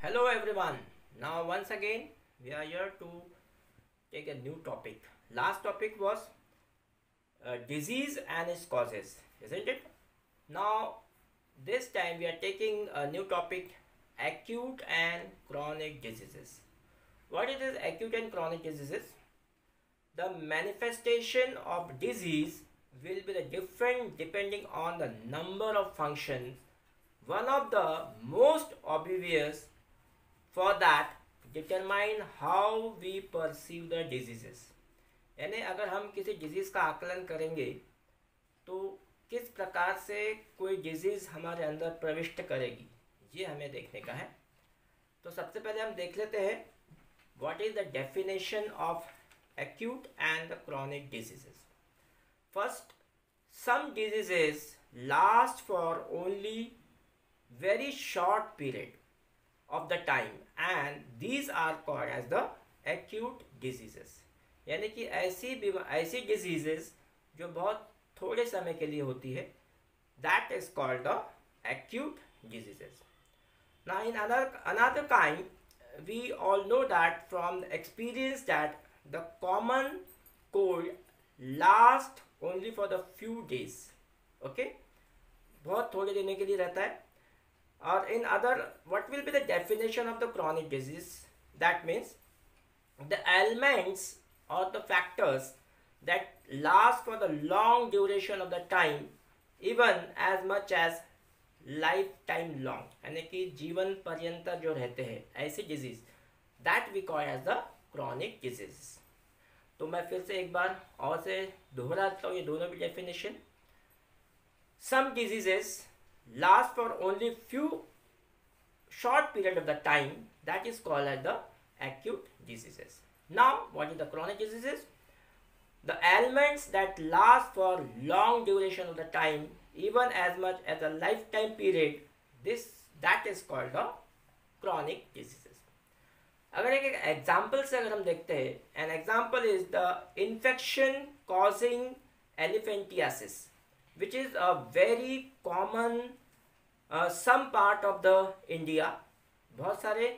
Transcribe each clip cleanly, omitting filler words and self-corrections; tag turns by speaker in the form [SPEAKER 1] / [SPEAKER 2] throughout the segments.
[SPEAKER 1] Hello everyone. Now once again we are here to take a new topic. Last topic was disease and its causes, isn't it? Now this time we are taking a new topic, acute and chronic diseases. What is this acute and chronic diseases? The manifestation of disease will be different depending on the number of functions. One of the most obvious for that determine how we perceive the diseases. यानी अगर हम किसी disease का आकलन करेंगे तो किस प्रकार से कोई डिजीज़ हमारे अंदर प्रविष्ट करेगी, ये हमें देखने का है. तो सबसे पहले हम देख लेते हैं what is the definition of acute and the chronic diseases. First, some diseases last for only very short period of the time and these are called as the acute diseases. यानी कि ऐसी diseases जो बहुत थोड़े समय के लिए होती है, that is called the acute diseases. Now in another kind, we all know that from experience that the common cold lasts only for the few days. Okay, बहुत थोड़े दिन के लिए रहता है. और in other, what will be the definition of the chronic disease? That means the ailments or the factors that last for the long duration of the time, even as much as lifetime long, यानी कि जीवन पर्यंत जो रहते हैं ऐसी disease, that we call as the chronic disease. तो मैं फिर से एक बार और से दोहराता हूँ ये दोनों भी definition. Some diseases last for only few short period of the time, that is called as the acute diseases. Now what is the chronic diseases? The ailments that last for long duration of the time, even as much as a lifetime period, that is called the chronic diseases. अगर एक example से अगर हम देखते हैं, an example is the infection causing elephantiasis which is a very common some part of the India. बहुत सारे,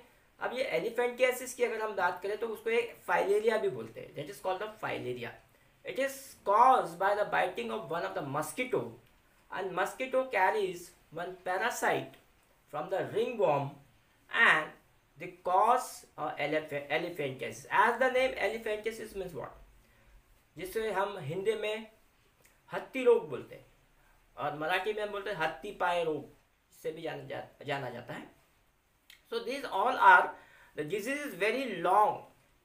[SPEAKER 1] अब ये एलिफेंटियासिस की अगर हम बात करें तो उसको एक फाइलेरिया भी बोलते हैं, that is called the filaria. It is caused by the biting of one of the mosquito and mosquito carries one parasite from the ringworm and the cause elephantiasis. As the name elephantiasis means what? जिसे हम हिंदी में हत्ती रोग बोलते हैं और मराठी में हम बोलते हैं हत्ती पाए रोग, इससे भी जाना जाता है. So these all are the diseases very long.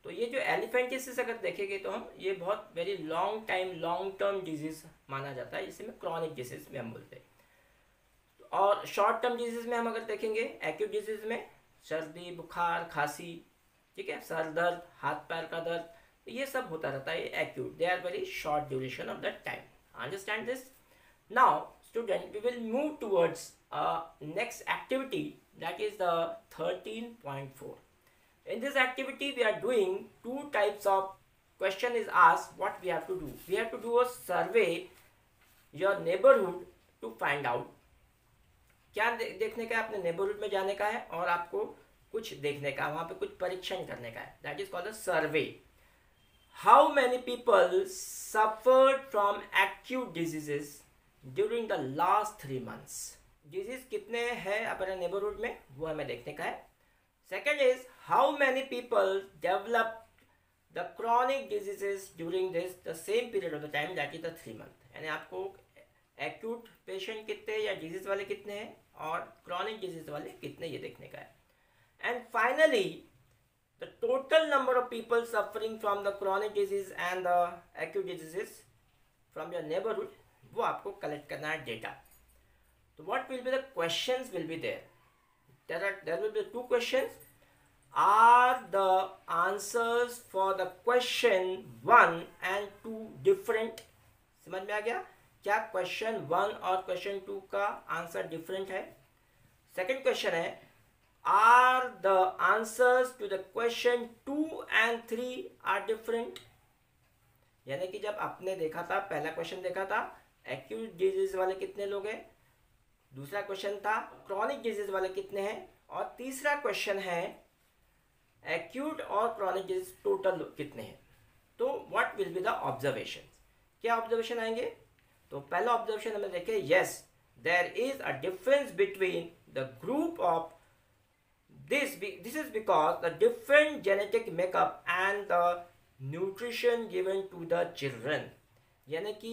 [SPEAKER 1] तो ये जो एलिफेंटियासिस अगर देखेंगे तो हम ये बहुत वेरी लॉन्ग टर्म डिजीज माना जाता है, जिसे क्रॉनिक डिजीज में हम बोलते हैं. और शॉर्ट टर्म डिजीज में हम अगर देखेंगे एक्यूट डिजीज में सर्दी, बुखार, खांसी, ठीक है, सर दर्द, हाथ पैर का दर्द, ये सब होता रहता है acute. They are very short duration of that time. Understand this? Now student, we will move towards next activity, that is the 13.4. in this activity we are doing two types of question is asked. What we have to do? We have to do a survey your neighborhood to find out. क्या देखने का है, अपने neighbourhood में जाने का है और आपको कुछ देखने का, वहाँ पे कुछ परीक्षण करने का है. That is called a survey. How many people suffered from acute diseases during the last 3 months. Disease कितने हैं अपने नेबरहुड में, वो हमें देखने का है. Second is how many people develop the chronic diseases during this the same period of the time, that is the 3 month. यानी आपको एक्यूट पेशेंट कितने या डिजीज वाले कितने हैं और क्रॉनिक डिजीज वाले कितने, ये देखने का है. And finally the total number of people suffering from the chronic disease and the acute diseases from your neighbourhood, वो आपको कलेक्ट करना है डेटा. तो what will be the questions will be there. There will be 2 questions. Are the answers for the question 1 and 2 different? समझ में आ गया? क्या question 1 और क्वेश्चन 2 का आंसर डिफरेंट है? सेकेंड क्वेश्चन है, are the answers to the question 2 and 3 are different. यानी कि जब आपने देखा था, पहला क्वेश्चन देखा था एक्यूट डिजीज वाले कितने लोग हैं, दूसरा क्वेश्चन था क्रॉनिक डिजीज वाले कितने हैं, और तीसरा क्वेश्चन है एक्यूट और क्रॉनिक डिजीज टोटल कितने हैं। तो what will be the observation, क्या ऑब्जर्वेशन आएंगे। तो पहला ऑब्जर्वेशन हमें देखें, yes there is a difference between the group of this is because the different genetic makeup and the nutrition given to the children, यानी कि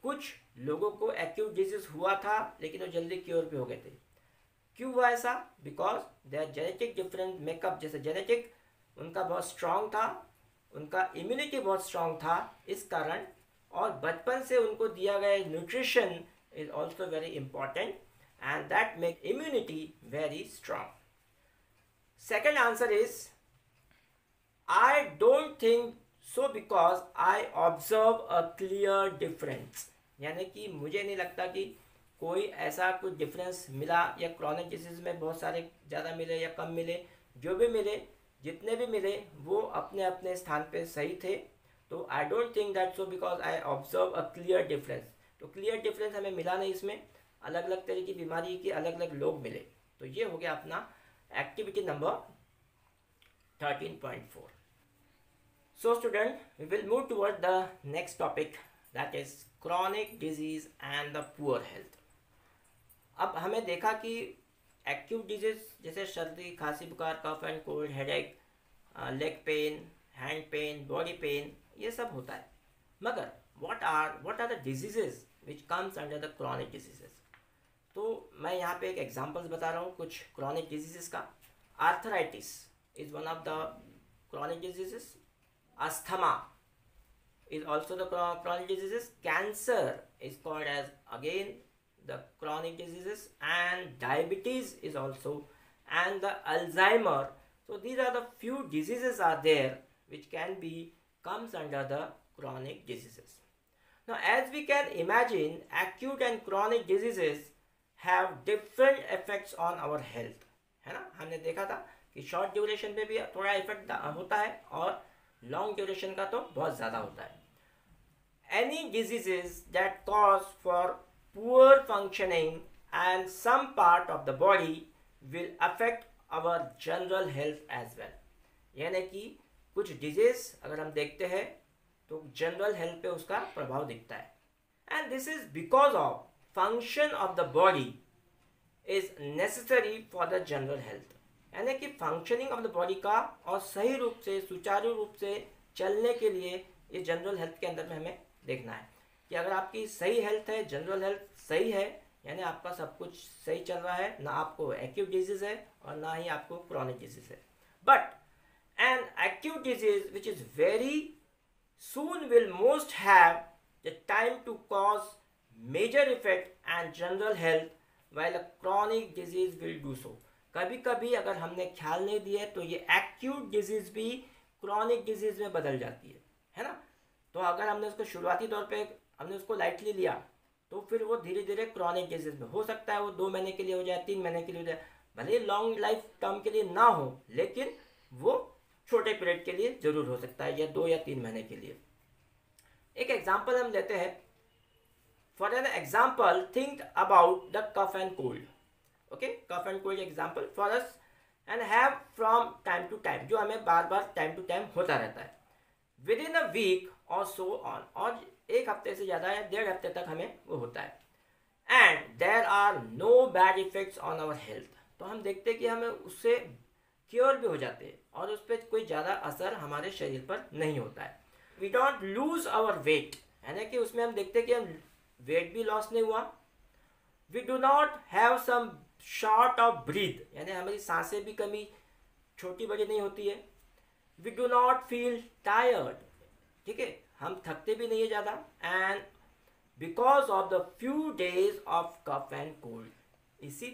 [SPEAKER 1] कुछ लोगों को एक्यूट डिजीज हुआ था लेकिन वो जल्दी क्योर भी हो गए थे। क्यों हुआ ऐसा, because there genetic different makeup, जैसे जेनेटिक उनका बहुत स्ट्रांग था, उनका इम्यूनिटी बहुत स्ट्रांग था इस कारण, और बचपन से उनको दिया गया nutrition is also very important and that make immunity very strong. Second answer is I don't think so because I observe a clear difference, यानी कि मुझे नहीं लगता कि कोई ऐसा कुछ डिफरेंस मिला, या क्रॉनिक डिजीज में बहुत सारे ज़्यादा मिले या कम मिले, जो भी मिले जितने भी मिले वो अपने अपने स्थान पे सही थे। तो I don't think that so because I observe a clear difference. तो क्लियर डिफरेंस हमें मिला नहीं, इसमें अलग अलग तरह की बीमारी के अलग अलग लोग मिले। तो ये हो गया अपना activity number 13.4. So student, we will move toward the next topic, that is chronic disease and the poor health. अब हमें देखा कि एक्यूट डिजीज जैसे सर्दी, खांसी, बुखार, cough and cold, headache, leg pain, hand pain, body pain, ये सब होता है। मगर what are the diseases which comes under the chronic diseases? तो मैं यहाँ पे एक एग्जांपल्स बता रहा हूँ कुछ क्रॉनिक डिजीजेस का। Arthritis is one of the chronic diseases, asthma is also the chronic diseases, cancer is called as again the chronic diseases, and diabetes is also, and the Alzheimer. So these are the few diseases are there which can be comes under the chronic diseases. Now as we can imagine, acute and chronic diseases have different effects on our health, है ना। हमने देखा था कि short duration पे भी थोड़ा effect होता है और लॉन्ग ड्यूरेशन का तो बहुत ज़्यादा होता है। Any diseases that cause for poor functioning and some part of the body will affect our general health as well, यानी कि कुछ डिजीज अगर हम देखते हैं तो जनरल हेल्थ पे उसका प्रभाव दिखता है। And this is because of function of the body is necessary for the general health, यानी कि फंक्शनिंग ऑफ द बॉडी का और सही रूप से सुचारू रूप से चलने के लिए ये जनरल हेल्थ के अंदर में हमें देखना है कि अगर आपकी सही हेल्थ है, जनरल हेल्थ सही है, यानी आपका सब कुछ सही चल रहा है, ना आपको एक्यूट डिजीज है और ना ही आपको क्रॉनिक डिजीज है। But an acute disease which is very soon will most have the time to cause major effect and general health while a chronic disease will do so. कभी कभी अगर हमने ख्याल नहीं दिया तो ये एक्यूट डिजीज भी क्रॉनिक डिजीज में बदल जाती है ना। तो अगर हमने उसको शुरुआती तौर पे हमने उसको लाइटली लिया तो फिर वो धीरे धीरे क्रॉनिक डिजीज में हो सकता है वो 2 महीने के लिए हो जाए, 3 महीने के लिए हो जाए, भले लॉन्ग लाइफ टर्म के लिए ना हो लेकिन वो छोटे पीरियड के लिए जरूर हो सकता है, या 2 या 3 महीने के लिए। एक एग्जाम्पल हम लेते हैं। For an example, think about the cough and cold. Okay, cough and cold example for us and have from time to time, जो हमें बार बार time to time होता रहता है। Within a week or so on, और एक हफ्ते से ज़्यादा या 1.5 हफ्ते तक हमें वो होता है। And there are no bad effects on our health. तो हम देखते हैं कि हमें उससे क्योर भी हो जाते हैं और उस पर कोई ज़्यादा असर हमारे शरीर पर नहीं होता है। We don't lose our weight, यानी कि उसमें हम देखते हैं कि हम वेट भी लॉस नहीं हुआ। We do not have some short of breath, यानी हमारी सांसें भी कमी छोटी बड़ी नहीं होती है। We do not feel tired, ठीक है, हम थकते भी नहीं है ज़्यादा। And because of the few days of cough and cold, इसी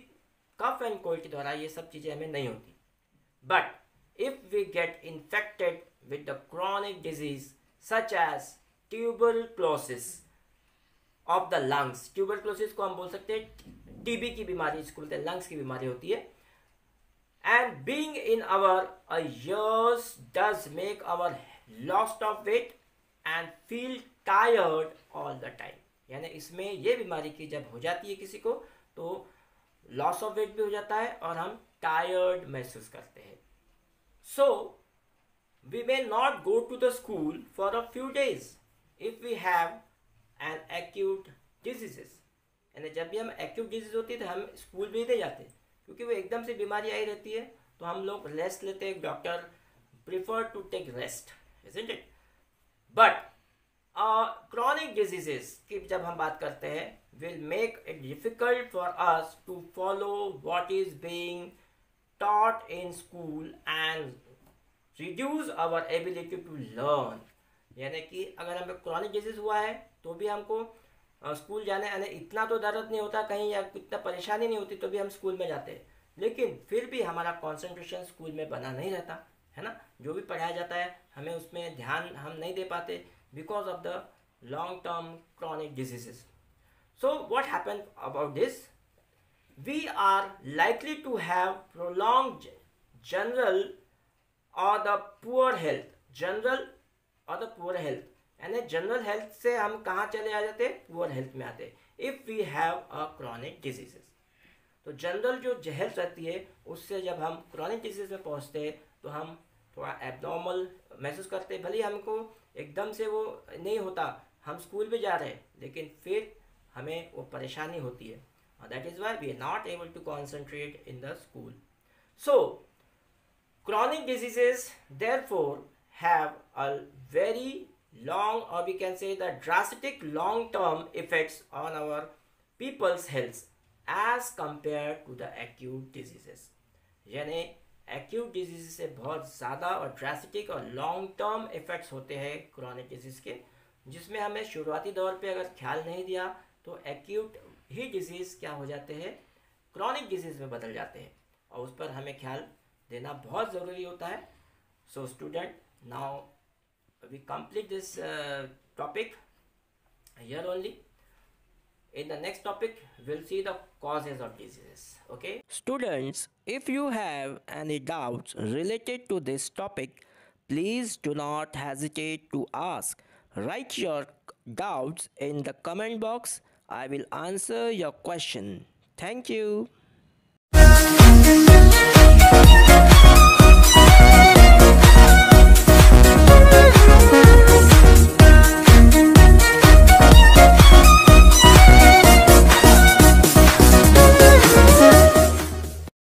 [SPEAKER 1] कफ एंड कोल्ड के द्वारा ये सब चीज़ें हमें नहीं होती। But if we get infected with the chronic disease such as tuberculosis of the lungs, tuberculosis को हम बोल सकते हैं टीबी की बीमारी, इसको बोलते हैं लंग्स की बीमारी होती है। And being in our years does make our lost of weight and feel tired all the time, यानी इसमें ये बीमारी की जब हो जाती है किसी को तो लॉस ऑफ वेट भी हो जाता है और हम टायर्ड महसूस करते हैं. सो we may not go to the school for a few days if we have an acute diseases. यानी जब भी हम एक्यूट डिजीज होती है तो हम स्कूल भी नहीं जाते, क्योंकि वो एकदम से बीमारी आई रहती है, तो हम लोग रेस्ट लेते हैं. Doctor prefer to take rest, isn't it? But chronic diseases की जब हम बात करते हैं, will make it difficult for us to follow what is being taught in school and reduce our ability to learn. यानी कि अगर हमें क्रॉनिक डिजीज हुआ है तो भी हमको स्कूल जाने यानी इतना तो दर्द नहीं होता कहीं या इतना परेशानी नहीं होती, तो भी हम स्कूल में जाते हैं, लेकिन फिर भी हमारा कंसंट्रेशन स्कूल में बना नहीं रहता है ना. जो भी पढ़ाया जाता है हमें उसमें ध्यान हम नहीं दे पाते because of the long term chronic diseases. So what happen about this? We are likely to have prolonged general और द पुअर हेल्थ. जनरल और द पुअर हेल्थ यानी जनरल हेल्थ से हम कहाँ चले आ जाते हैं? पुअर हेल्थ में आते हैं if we have a chronic diseases. तो जनरल जो हेल्थ रहती है उससे जब हम क्रॉनिक डिजीज में पहुँचते हैं तो हम थोड़ा एबनॉर्मल महसूस करते हैं. भले ही हमको एकदम से वो नहीं होता, हम स्कूल भी जा रहे हैं, लेकिन फिर हमें वो परेशानी होती है. That is why we are not able to concentrate in the school. So chronic diseases therefore have a very long, or we can say the drastic long term effects on our people's health as compared to the acute diseases. यानी acute diseases से बहुत ज़्यादा और drastic और long term effects होते हैं chronic disease के, जिसमें हमें शुरुआती दौर पे अगर ख्याल नहीं दिया तो acute ही disease क्या हो जाते हैं? chronic disease में बदल जाते हैं, और उस पर हमें ख्याल देना बहुत ज़रूरी होता है. So student, now we complete this topic here only. In the next topic, we'll see the causes of diseases. Okay? Students, if you have any doubts related to this topic, please do not hesitate to ask. Write your doubts in the comment box. I will answer your question. Thank you.